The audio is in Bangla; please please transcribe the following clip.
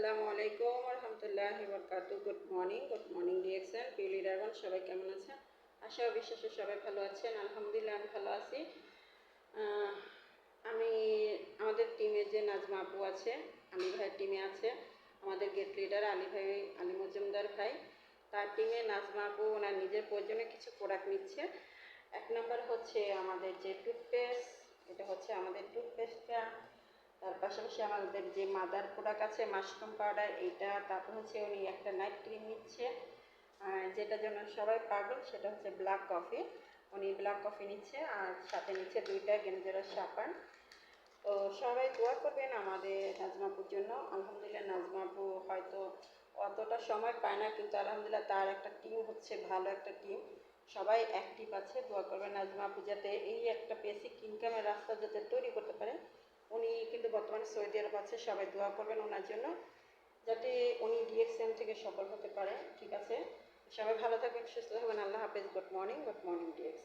আসসালামু আলাইকুম রহমতুল্লাহি বরকাতু। গুড মর্নিং ডিএক্সএন প্রিয় লিডারগণ, সবাই কেমন আছেন? আশা ও বিশ্বাসে সবাই ভালো আছেন। আলহামদুলিল্লাহ আমি ভালো আছি। আমি আমাদের টিমে যে নাজমা আপু আছে, আলী ভাইয়ের টিমে আছে আমাদের গেট লিডার আলী মজুমদার ভাই, তার টিমে নাজমা আপু ওনার নিজের প্রয়োজনে কিছু প্রোডাক্ট নিচ্ছে। এক নম্বর হচ্ছে আমাদের যে টুথপেস্ট, এটা হচ্ছে আমাদের টুথপেস্টটা। তার পাশাপাশি আমাদের যে মাদার প্রোডাক্ট আছে মাশরুম পাউডার, এইটা। তারপর হচ্ছে উনি একটা নাইট ক্রিম নিচ্ছে, যেটা জন্য সবাই পাগল, সেটা হচ্ছে ব্ল্যাক কফি। উনি ব্ল্যাক কফি নিচ্ছে, আর সাথে নিচ্ছে 2টা গেঞ্জেরার সাবান। তো সবাই দোয়া করবেন আমাদের নাজমাপুর জন্য। আলহামদুলিল্লাহ নাজমাপু হয়তো অতটা সময় পায় না, কিন্তু আলহামদুলিল্লাহ তার একটা টিম হচ্ছে ভালো একটা টিম, সবাই অ্যাক্টিভ আছে। দোয়া করবেন নাজমাপু যাতে এই একটা বেসিক ইনকামের রাস্তা যাতে তৈরি করতে পারে। উনি কিন্তু বর্তমানে সৌদি আরব আছে, সবাই দোয়া করবেন ওনার জন্য যাতে উনি ডিএক্সএন থেকে সফল হতে পারে। ঠিক আছে, সবাই ভালো থাকবেন, সুস্থ থাকবেন। আল্লাহ হাফেজ। Good morning dx.